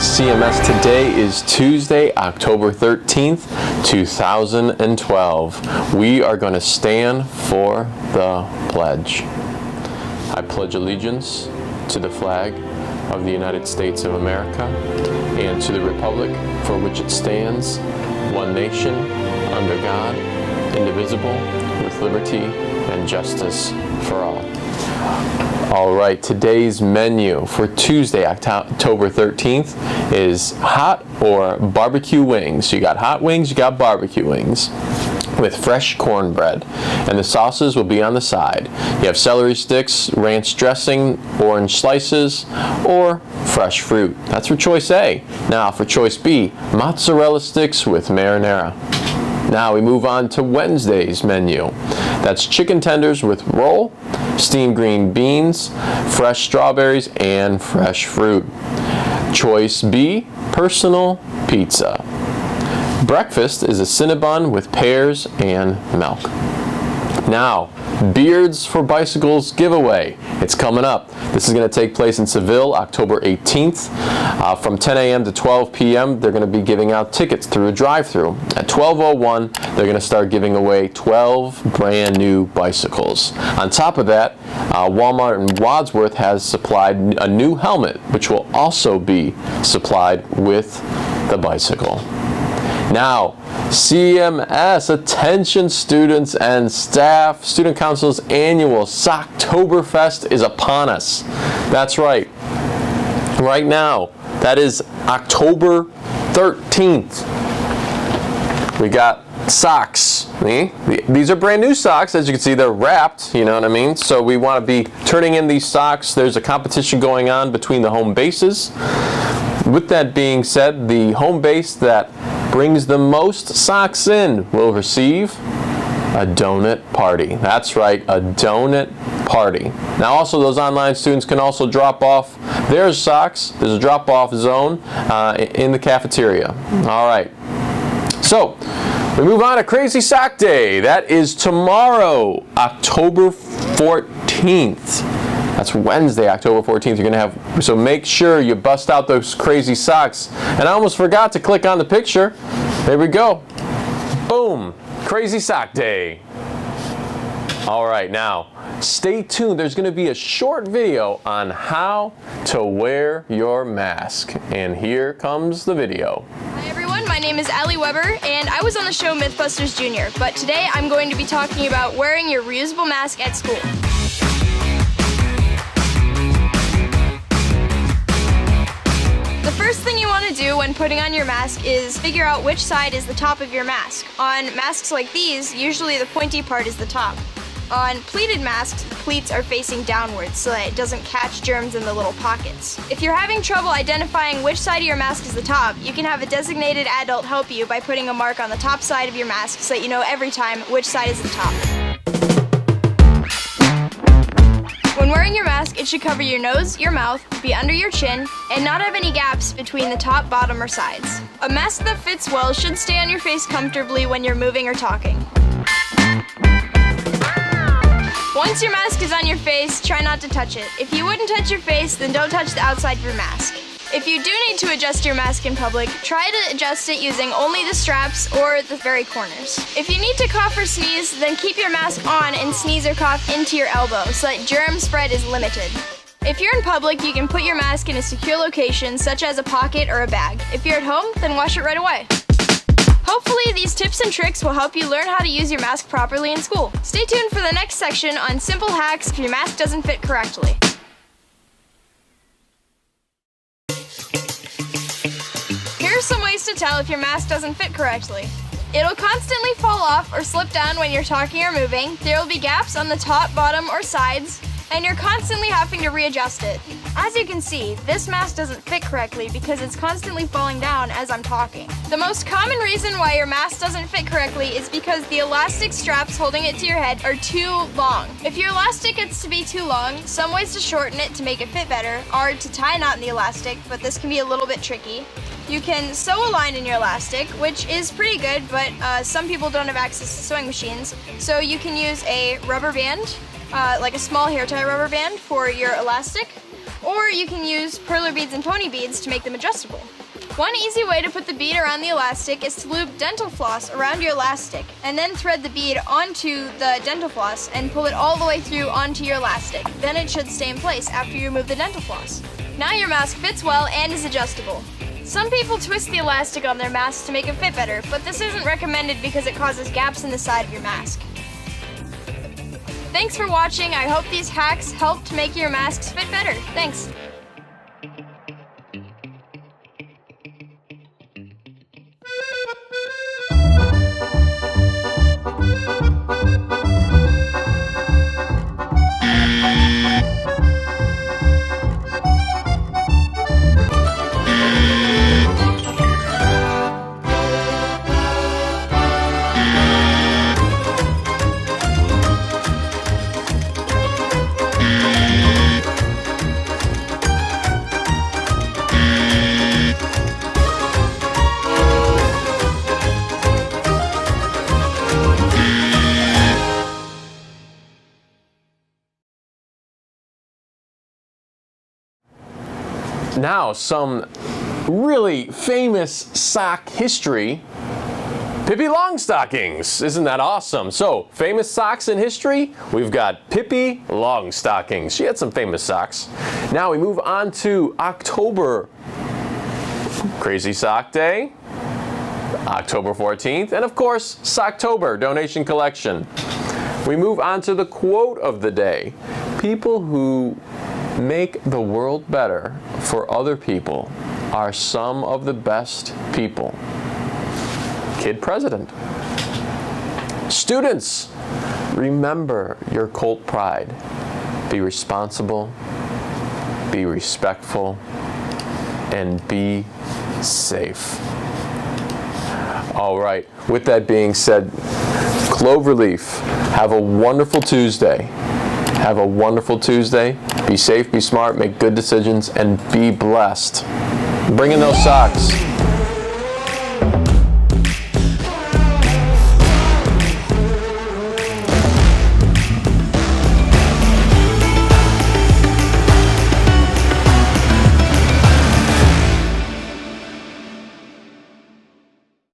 CMS. Today is Tuesday, October 13th, 2012. We are going to stand for the pledge. I pledge allegiance to the flag of the United States of America and to the republic for which it stands, one nation, under God, indivisible, with liberty and justice for all. All right, today's menu for Tuesday, October 13th is hot or barbecue wings. You got hot wings, you got barbecue wings with fresh cornbread, and the sauces will be on the side. You have celery sticks, ranch dressing, orange slices, or fresh fruit. That's for choice A. Now for choice B, mozzarella sticks with marinara. Now we move on to Wednesday's menu. That's chicken tenders with roll, steamed green beans, fresh strawberries, and fresh fruit. Choice B, personal pizza. Breakfast is a Cinnabon with pears and milk. Now, Beards for Bicycles giveaway. It's coming up. This is going to take place in Seville, October 18th. From 10 a.m. to 12 p.m., they're going to be giving out tickets through a drive-thru. At 12:01, they're going to start giving away 12 brand new bicycles. On top of that, Walmart and Wadsworth has supplied a new helmet, which will also be supplied with the bicycle. Now, CMS, attention students and staff. Student Council's annual Socktoberfest is upon us. That's right. Right now, that is October 13th. We got socks. These are brand new socks. As you can see, they're wrapped, you know what I mean? So we want to be turning in these socks. There's a competition going on between the home bases. With that being said, the home base that brings the most socks in will receive a donut party. That's right, a donut party. Now also, those online students can also drop off their socks. There's a drop-off zone in the cafeteria. All right. So, we move on to Crazy Sock Day. That is tomorrow, October 14th. That's Wednesday, October 14th. You're going to have, so make sure you bust out those crazy socks. And I almost forgot to click on the picture. There we go. Boom. Crazy Sock Day. All right, now stay tuned. There's going to be a short video on how to wear your mask. And here comes the video. Hi everyone, my name is Allie Weber, and I was on the show Mythbusters Jr., but today I'm going to be talking about wearing your reusable mask at school. The first thing you want to do when putting on your mask is figure out which side is the top of your mask. On masks like these, usually the pointy part is the top. On pleated masks, the pleats are facing downwards so that it doesn't catch germs in the little pockets. If you're having trouble identifying which side of your mask is the top, you can have a designated adult help you by putting a mark on the top side of your mask so that you know every time which side is the top. When wearing your mask, it should cover your nose, your mouth, be under your chin, and not have any gaps between the top, bottom, or sides. A mask that fits well should stay on your face comfortably when you're moving or talking. Once your mask is on your face, try not to touch it. If you wouldn't touch your face, then don't touch the outside of your mask. If you do need to adjust your mask in public, try to adjust it using only the straps or the very corners. If you need to cough or sneeze, then keep your mask on and sneeze or cough into your elbow so that germ spread is limited. If you're in public, you can put your mask in a secure location such as a pocket or a bag. If you're at home, then wash it right away. Hopefully these tips and tricks will help you learn how to use your mask properly in school. Stay tuned for the next section on simple hacks if your mask doesn't fit correctly. Here are some ways to tell if your mask doesn't fit correctly. It'll constantly fall off or slip down when you're talking or moving. There will be gaps on the top, bottom, or sides, and you're constantly having to readjust it. As you can see, this mask doesn't fit correctly because it's constantly falling down as I'm talking. The most common reason why your mask doesn't fit correctly is because the elastic straps holding it to your head are too long. If your elastic gets to be too long, some ways to shorten it to make it fit better are to tie a knot in the elastic, but this can be a little bit tricky. You can sew a line in your elastic, which is pretty good, but some people don't have access to sewing machines. So you can use a rubber band, like a small hair tie rubber band for your elastic. Or you can use perler beads and pony beads to make them adjustable. One easy way to put the bead around the elastic is to loop dental floss around your elastic and then thread the bead onto the dental floss and pull it all the way through onto your elastic. Then it should stay in place after you remove the dental floss. Now your mask fits well and is adjustable. Some people twist the elastic on their mask to make it fit better, but this isn't recommended because it causes gaps in the side of your mask. Thanks for watching. I hope these hacks helped make your masks fit better. Thanks. Now, some really famous sock history. Pippi Longstockings. Isn't that awesome? So, famous socks in history, we've got Pippi Longstockings. She had some famous socks. Now we move on to October. Crazy Sock Day, October 14th, and of course, Socktober, donation collection. We move on to the quote of the day. People who make the world better for other people are some of the best people. Kid President. Students, remember your Colt pride. Be responsible, be respectful, and be safe. All right, with that being said, Cloverleaf, have a wonderful Tuesday. Have a wonderful Tuesday. Be safe, be smart, make good decisions, and be blessed. Bring in those socks.